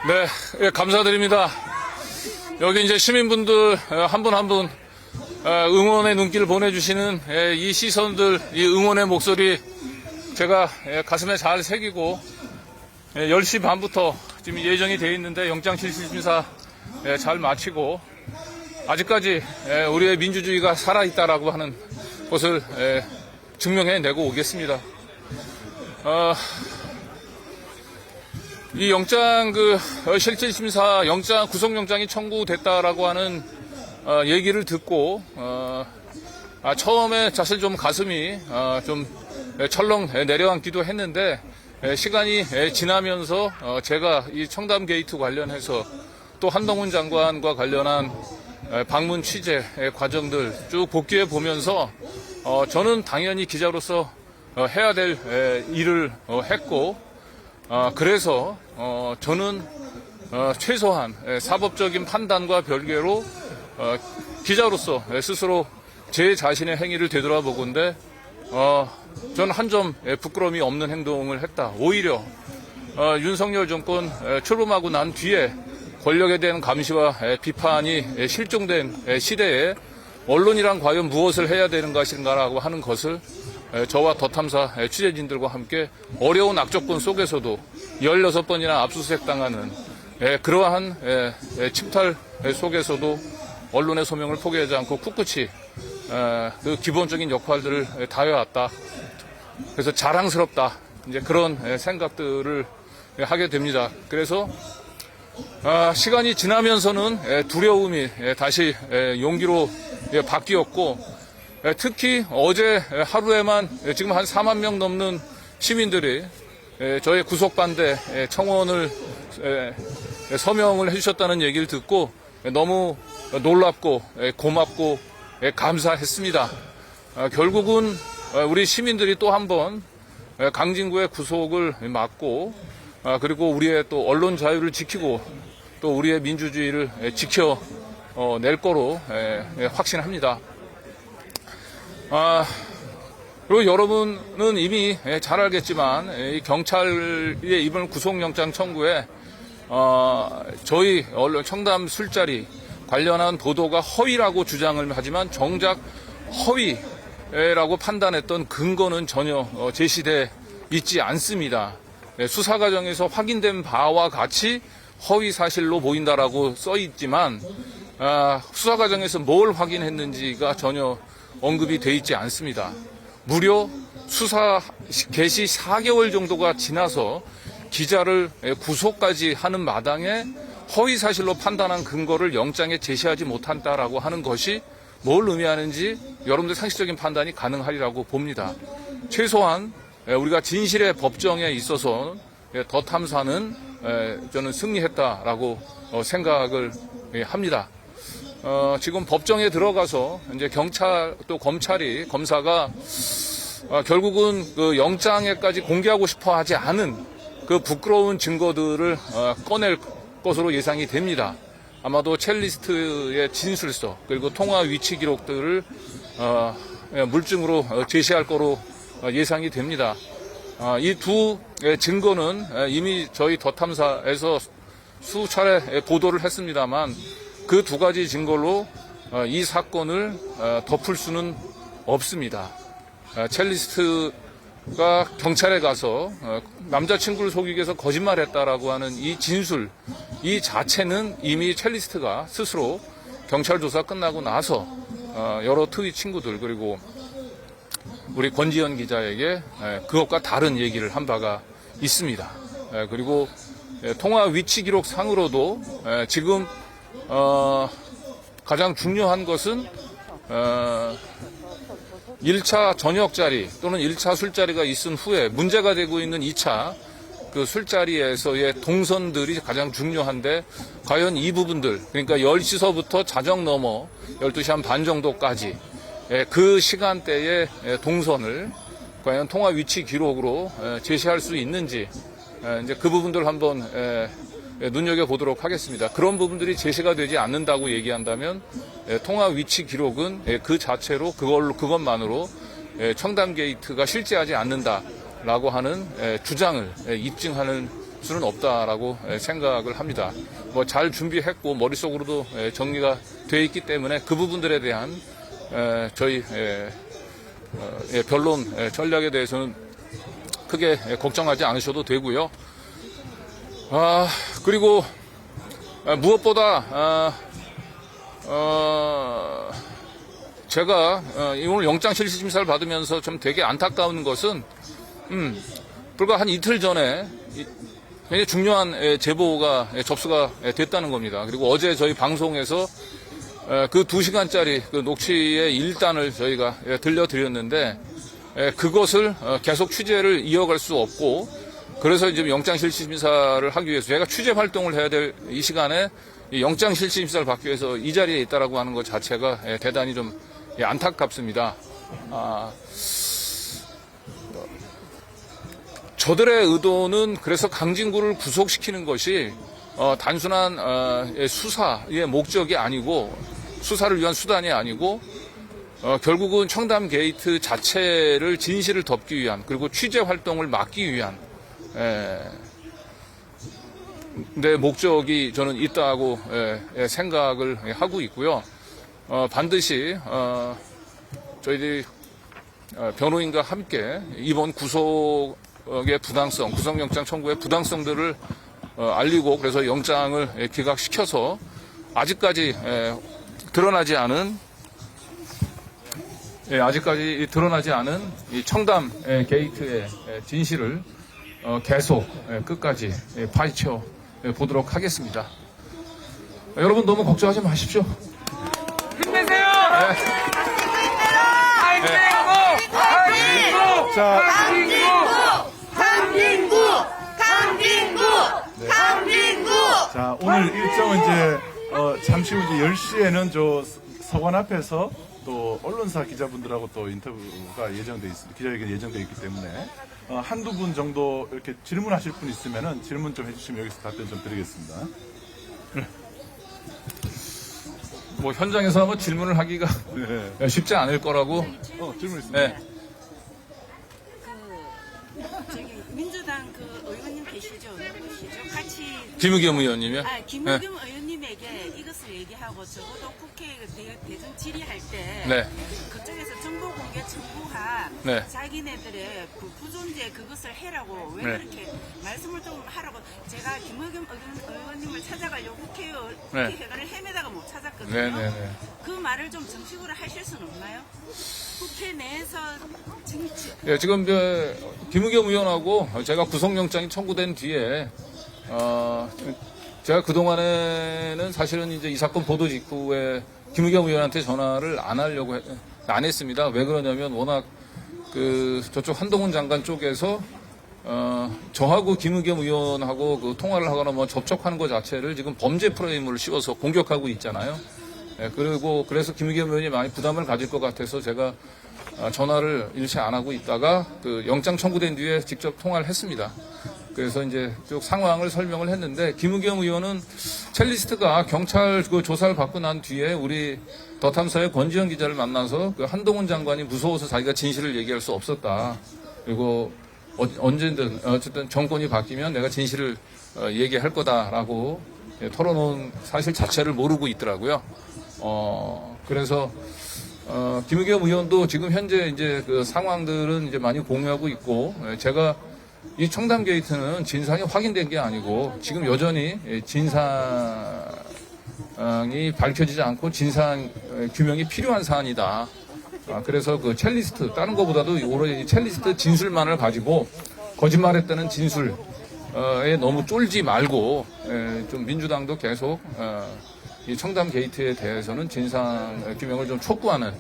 네, 예, 감사드립니다. 여기 이제 시민분들 한 분 한 분 응원의 눈길을 보내주시는 이 시선들, 이 응원의 목소리 제가 가슴에 잘 새기고 10시 반부터 지금 예정이 되어 있는데 영장실질심사 잘 마치고 아직까지 우리의 민주주의가 살아있다라고 하는 것을 증명해내고 오겠습니다. 이 영장 실질심사 영장 구속영장이 청구됐다라고 하는 얘기를 듣고 처음에 사실 좀 가슴이 좀 철렁 내려앉기도 했는데 시간이 지나면서 제가 이 청담 게이트 관련해서 또 한동훈 장관과 관련한 방문 취재 과정들 쭉 복귀해 보면서 저는 당연히 기자로서 해야 될 일을 했고 그래서 저는 최소한 사법적인 판단과 별개로 기자로서 스스로 제 자신의 행위를 되돌아보건데 저는 한 점 부끄러움이 없는 행동을 했다. 오히려 윤석열 정권 출범하고 난 뒤에 권력에 대한 감시와 비판이 실종된 시대에 언론이란 과연 무엇을 해야 되는 것인가라고 하는 것을 저와 더 탐사 취재진들과 함께 어려운 악조건 속에서도 16번이나 압수수색 당하는 그러한 침탈 속에서도 언론의 소명을 포기하지 않고 꿋꿋이 그 기본적인 역할들을 다해왔다. 그래서 자랑스럽다. 이제 그런 생각들을 하게 됩니다. 그래서 시간이 지나면서는 두려움이 다시 용기로 바뀌었고 특히 어제 하루에만 지금 한 4만 명 넘는 시민들이 저의 구속 반대 청원을 서명을 해주셨다는 얘기를 듣고 너무 놀랍고 고맙고 감사했습니다. 결국은 우리 시민들이 또 한 번 강진구의 구속을 막고 그리고 우리의 또 언론 자유를 지키고 또 우리의 민주주의를 지켜낼 거로 확신합니다. 그리고 여러분은 이미 잘 알겠지만 이 경찰의 이번 구속영장 청구에 저희 언론 청담 술자리 관련한 보도가 허위라고 주장을 하지만 정작 허위라고 판단했던 근거는 전혀 제시돼 있지 않습니다. 수사 과정에서 확인된 바와 같이 허위 사실로 보인다라고 써 있지만 수사 과정에서 뭘 확인했는지가 전혀 언급이 돼 있지 않습니다. 무려 수사 개시 4개월 정도가 지나서 기자를 구속까지 하는 마당에 허위 사실로 판단한 근거를 영장에 제시하지 못한다라고 하는 것이 뭘 의미하는지 여러분들 상식적인 판단이 가능하리라고 봅니다. 최소한 우리가 진실의 법정에 있어서 더 탐사는 저는 승리했다라고 생각을 합니다. 지금 법정에 들어가서 이제 경찰 또 검사가 결국은 그 영장에까지 공개하고 싶어 하지 않은 그 부끄러운 증거들을 꺼낼 것으로 예상이 됩니다. 아마도 첼리스트의 진술서 그리고 통화 위치 기록들을 물증으로 제시할 거로 예상이 됩니다. 이 두 증거는 이미 저희 더 탐사에서 수차례 보도를 했습니다만 그 두 가지 증거로 이 사건을 덮을 수는 없습니다. 첼리스트가 경찰에 가서 남자친구를 속이기 위해서 거짓말했다라고 하는 이 진술, 이 자체는 이미 첼리스트가 스스로 경찰 조사 끝나고 나서 여러 트윗 친구들 그리고 우리 권지현 기자에게 그것과 다른 얘기를 한 바가 있습니다. 그리고 통화 위치 기록 상으로도 지금 가장 중요한 것은 1차 저녁 자리 또는 1차 술자리가 있은 후에 문제가 되고 있는 2차 그 술자리에서의 동선들이 가장 중요한데 과연 이 부분들 그러니까 10시서부터 자정 넘어 12시 한 반 정도까지 그 시간대의 동선을 과연 통화 위치 기록으로 제시할 수 있는지 이제 그 부분들 한번 눈여겨보도록 하겠습니다. 그런 부분들이 제시가 되지 않는다고 얘기한다면 통화 위치 기록은 그 자체로 그것만으로 청담 게이트가 실재하지 않는다라고 하는 주장을 입증하는 수는 없다라고 생각을 합니다. 뭐 잘 준비했고 머릿속으로도 정리가 돼 있기 때문에 그 부분들에 대한 저희 변론 전략에 대해서는 크게 걱정하지 않으셔도 되고요. 그리고 무엇보다 제가 오늘 영장실시심사를 받으면서 좀 되게 안타까운 것은 불과 한 이틀 전에 굉장히 중요한 제보가 접수가 됐다는 겁니다. 그리고 어제 저희 방송에서 그 2시간짜리 그 녹취의 일단을 저희가 들려드렸는데 그것을 계속 취재를 이어갈 수 없고 그래서 이제 영장실시심사를 하기 위해서 제가 취재 활동을 해야 될 이 시간에 영장실시심사를 받기 위해서 이 자리에 있다라고 하는 것 자체가 대단히 좀 안타깝습니다. 저들의 의도는 그래서 강진구를 구속시키는 것이 단순한 수사의 목적이 아니고 수사를 위한 수단이 아니고 결국은 청담 게이트 자체를 진실을 덮기 위한 그리고 취재 활동을 막기 위한 내 목적이 저는 있다고 생각을 하고 있고요. 반드시 저희들이 변호인과 함께 이번 구속의 부당성, 구속영장 청구의 부당성들을 알리고 그래서 영장을 기각시켜서 아직까지 드러나지 않은 이 청담 게이트의 진실을 계속 끝까지 파헤쳐 보도록 하겠습니다. 여러분 너무 걱정하지 마십시오. 힘내세요! 강진구! 자, 오늘 일정은 이제, 잠시 후 이제 10시에는 저 서관 앞에서 또 언론사 기자분들하고 또 인터뷰가 예정돼 있습니다. 기자회견이 예정돼 있기 때문에, 한두 분 정도 이렇게 질문하실 분 있으면은 질문 좀 해주시면 여기서 답변 좀 드리겠습니다. 뭐 현장에서 뭐 질문을 하기가 쉽지 않을 거라고. 질문 있습니다. 네. 저기 민주당 그 의원님 계시죠? 누구시죠? 같이 김의겸 의원님이요? 김의겸 의원님에게 이것을 얘기하고 적어도 국회 대전 질의할 때 네. 그쪽에서 정보 공개 청구한 네. 자기네들의 그 부존재 그것을 해라고 왜 네. 그렇게 말씀을 좀 하라고 제가 김의겸 의원님을 찾아가려고 네. 국회의원을 헤매다가 못 찾았거든요. 네네네. 그 말을 좀 정식으로 하실 수는 없나요? 국회 내에서 정치 예, 지금 김의겸 의원하고 제가 구속영장이 청구된 뒤에 제가 그동안에는 사실은 이제 이 사건 보도 직후에 김의겸 의원한테 전화를 안 했습니다. 왜 그러냐면 워낙 저쪽 한동훈 장관 쪽에서 저하고 김의겸 의원하고 그 통화를 하거나 뭐 접촉하는 것 자체를 지금 범죄 프레임을 씌워서 공격하고 있잖아요. 그래서 김의겸 의원이 많이 부담을 가질 것 같아서 제가 전화를 일체 안 하고 있다가 그 영장 청구된 뒤에 직접 통화를 했습니다. 그래서 이제 쭉 상황을 설명을 했는데 김의겸 의원은 첼리스트가 경찰 그 조사를 받고 난 뒤에 우리 더 탐사의 권지현 기자를 만나서 그 한동훈 장관이 무서워서 자기가 진실을 얘기할 수 없었다. 그리고 언제든 어쨌든 정권이 바뀌면 내가 진실을 얘기할 거다라고 털어놓은 사실 자체를 모르고 있더라고요. 그래서 김의겸 의원도 지금 현재 이제 그 상황들은 이제 많이 공유하고 있고 제가 이 청담 게이트는 진상이 확인된 게 아니고 지금 여전히 진상이 밝혀지지 않고 진상 규명이 필요한 사안이다. 그래서 그 첼리스트 다른 것보다도 오로지 첼리스트 진술만을 가지고 거짓말했다는 진술에 너무 쫄지 말고 좀 민주당도 계속 이 청담 게이트에 대해서는 진상 규명을 좀 촉구하는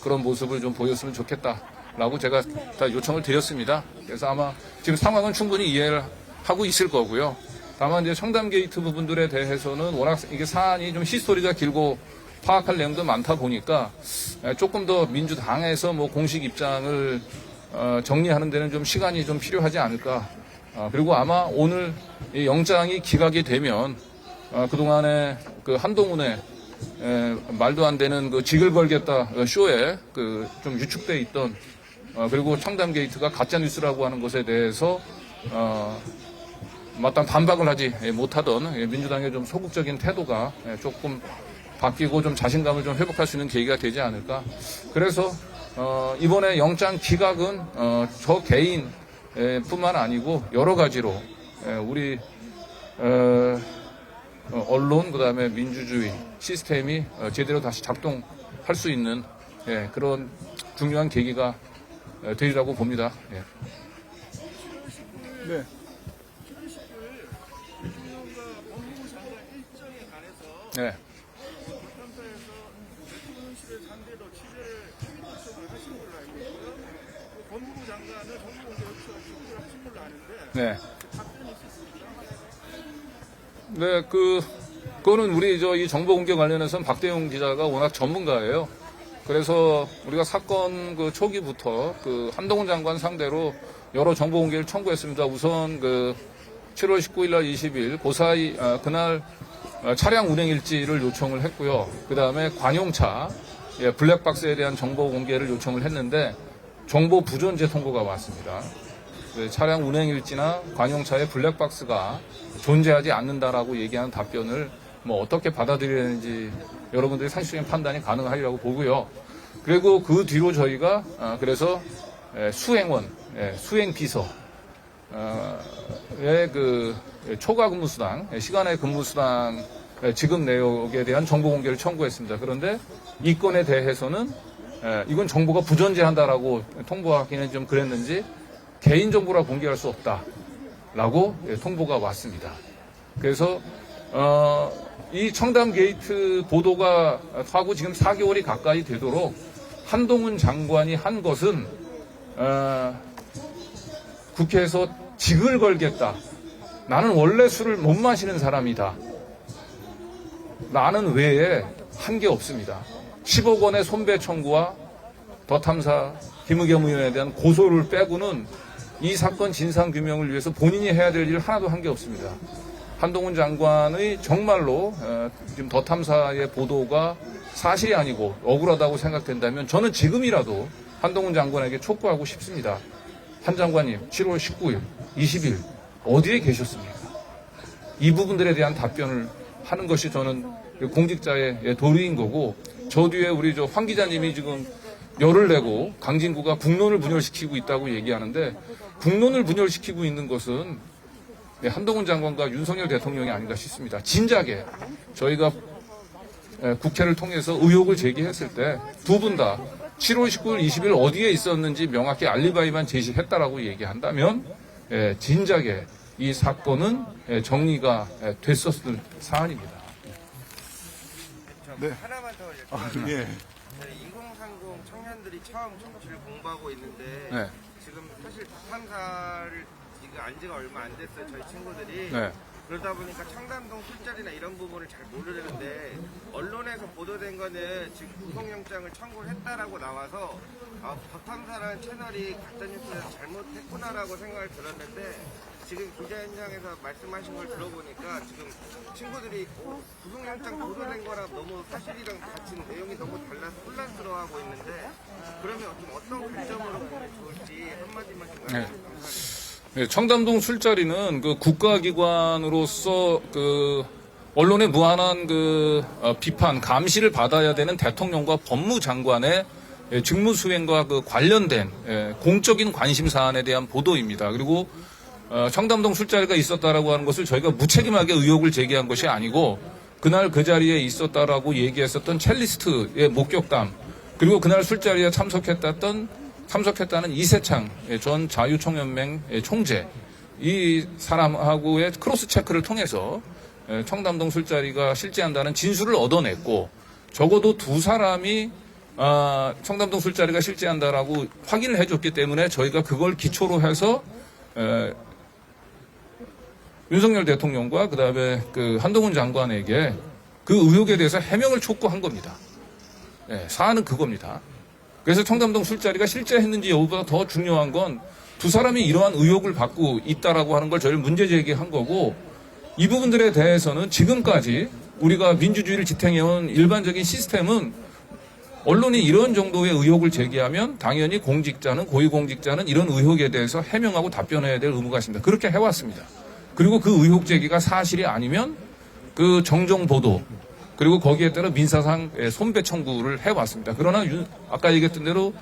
그런 모습을 좀 보였으면 좋겠다라고 제가 다 요청을 드렸습니다. 그래서 아마 지금 상황은 충분히 이해를 하고 있을 거고요. 다만 이제 청담 게이트 부분들에 대해서는 워낙 이게 사안이 좀 히스토리가 길고 파악할 내용도 많다 보니까 조금 더 민주당에서 뭐 공식 입장을 정리하는 데는 좀 시간이 좀 필요하지 않을까. 그리고 아마 오늘 이 영장이 기각이 되면 그동안에 그 한동훈의 말도 안 되는 그 직을 걸겠다 쇼에 그 좀 유축돼 있던 그리고 청담 게이트가 가짜 뉴스라고 하는 것에 대해서 마땅 반박을 하지 못하던 민주당의 좀 소극적인 태도가 조금 바뀌고 좀 자신감을 좀 회복할 수 있는 계기가 되지 않을까. 그래서 이번에 영장 기각은 저 개인 뿐만 아니고 여러 가지로 우리 언론 그다음에 민주주의 시스템이 제대로 다시 작동할 수 있는 그런 중요한 계기가 되리라고 봅니다. 예. 네. 네. 네. 네, 그거는 우리 이 정보 공개 관련해서는 박대용 기자가 워낙 전문가예요. 그래서 우리가 사건 초기부터 한동훈 장관 상대로 여러 정보 공개를 청구했습니다. 우선 7월 19일 날 20일 그 사이 그날 차량 운행 일지를 요청을 했고요. 그 다음에 관용차 블랙박스에 대한 정보 공개를 요청을 했는데 정보 부존재 통보가 왔습니다. 차량 운행 일지나 관용차의 블랙박스가 존재하지 않는다라고 얘기하는 답변을 어떻게 받아들여야 되는지 여러분들의 상식적인 판단이 가능하리라고 보고요. 그리고 그 뒤로 저희가 그래서 수행원, 수행비서 초과 근무수당, 시간의 근무수당 지급 내역에 대한 정보 공개를 청구했습니다. 그런데 이 건에 대해서는 이건 정보가 부존재한다라고 통보하기는 좀 그랬는지 개인정보라 공개할 수 없다라고 통보가 왔습니다. 그래서 이 청담 게이트 보도가 하고 지금 4개월이 가까이 되도록 한동훈 장관이 한 것은 국회에서 직을 걸겠다. 나는 원래 술을 못 마시는 사람이다. 나는 외에 한 게 없습니다. 10억 원의 손배 청구와 더 탐사 김의겸 의원에 대한 고소를 빼고는 이 사건 진상규명을 위해서 본인이 해야 될 일 하나도 한 게 없습니다. 한동훈 장관의 정말로 지금 더 탐사의 보도가 사실이 아니고 억울하다고 생각된다면 저는 지금이라도 한동훈 장관에게 촉구하고 싶습니다. 한 장관님 7월 19일, 20일 어디에 계셨습니까? 이 부분들에 대한 답변을 하는 것이 저는 공직자의 도리인 거고 저 뒤에 우리 황 기자님이 지금 열을 내고 강진구가 국론을 분열시키고 있다고 얘기하는데 국론을 분열시키고 있는 것은 한동훈 장관과 윤석열 대통령이 아닌가 싶습니다. 진작에 저희가 국회를 통해서 의혹을 제기했을 때 두 분 다 7월 19일, 20일 어디에 있었는지 명확히 알리바이만 제시했다라고 얘기한다면 진작에 이 사건은 정리가 됐었을 사안입니다. 네. 하나만 더 예. 2030 청년들이 처음 정치를 공부하고 있는데 네. 지금 사실 탐사를 지금 안 지가 얼마 안 됐어요. 저희 친구들이. 네. 그러다 보니까 청담동 술자리나 이런 부분을 잘 모르는데 언론에서 보도된 거는 지금 구속영장을 청구를 했다라고 나와서 법탐사라는 채널이 가짜뉴스에서 잘못했구나라고 생각을 들었는데 지금 기자 현장에서 말씀하신 걸 들어보니까 지금 친구들이 구속영장 보도된 거랑 너무 사실이랑 같이 내용이 너무 달라서 혼란스러워하고 있는데 그러면 좀 어떤 관점으로 보면 좋을지 한마디만 좀 네. 감사드립니다. 네, 청담동 술자리는 국가기관으로서 언론의 무한한 비판, 감시를 받아야 되는 대통령과 법무장관의 직무 수행과 관련된 공적인 관심 사안에 대한 보도입니다. 그리고 청담동 술자리가 있었다라고 하는 것을 저희가 무책임하게 의혹을 제기한 것이 아니고 그날 그 자리에 있었다라고 얘기했었던 첼리스트의 목격담 그리고 그날 술자리에 참석했다는 이세창 전 자유총연맹 총재 이 사람하고의 크로스 체크를 통해서 청담동 술자리가 실제한다는 진술을 얻어냈고 적어도 두 사람이 청담동 술자리가 실제한다라고 확인을 해줬기 때문에 저희가 그걸 기초로 해서 윤석열 대통령과 그다음에 한동훈 장관에게 그 의혹에 대해서 해명을 촉구한 겁니다. 사안은 그겁니다. 그래서 청담동 술자리가 실제 했는지 여부보다 더 중요한 건 두 사람이 이러한 의혹을 받고 있다라고 하는 걸 저희를 문제 제기한 거고 이 부분들에 대해서는 지금까지 우리가 민주주의를 지탱해온 일반적인 시스템은 언론이 이런 정도의 의혹을 제기하면 당연히 공직자는 고위공직자는 이런 의혹에 대해서 해명하고 답변해야 될 의무가 있습니다. 그렇게 해왔습니다. 그리고 그 의혹 제기가 사실이 아니면 그 정정 보도 그리고 거기에 따라 민사상 손배 청구를 해왔습니다. 그러나 아까 얘기했던 대로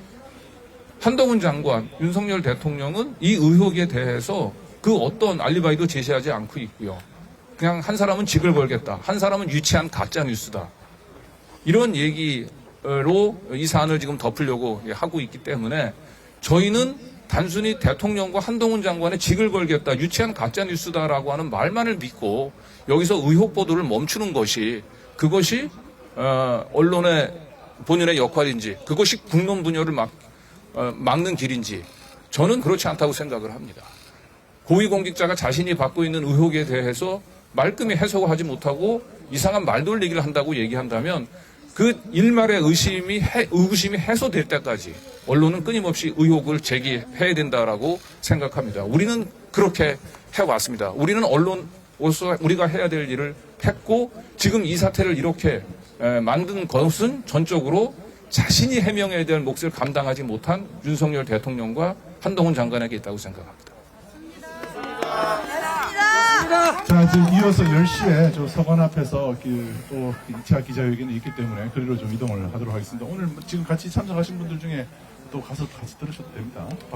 한동훈 장관, 윤석열 대통령은 이 의혹에 대해서 그 어떤 알리바이도 제시하지 않고 있고요. 그냥 한 사람은 직을 걸겠다. 한 사람은 유치한 가짜뉴스다. 이런 얘기로 이 사안을 지금 덮으려고 하고 있기 때문에 저희는 단순히 대통령과 한동훈 장관의 직을 걸겠다. 유치한 가짜뉴스다라고 하는 말만을 믿고 여기서 의혹 보도를 멈추는 것이 그것이 언론의 본연의 역할인지 그것이 국론 분열을 막는 길인지 저는 그렇지 않다고 생각을 합니다. 고위공직자가 자신이 받고 있는 의혹에 대해서 말끔히 해석하지 못하고 이상한 말돌리기를 한다고 얘기한다면 그 일말의 의구심이 해소될 때까지 언론은 끊임없이 의혹을 제기해야 된다라고 생각합니다. 우리는 그렇게 해왔습니다. 우리는 언론으로서 우리가 해야 될 일을 했고 지금 이 사태를 이렇게 만든 것은 전적으로 자신이 해명해야 될 몫을 감당하지 못한 윤석열 대통령과 한동훈 장관에게 있다고 생각합니다. 자, 지금 이어서 10시에 저 서관 앞에서 또 2차 기자회견이 있기 때문에 그리로 좀 이동을 하도록 하겠습니다. 오늘 지금 같이 참석하신 분들 중에 또 가서 같이 들으셔도 됩니다. 바로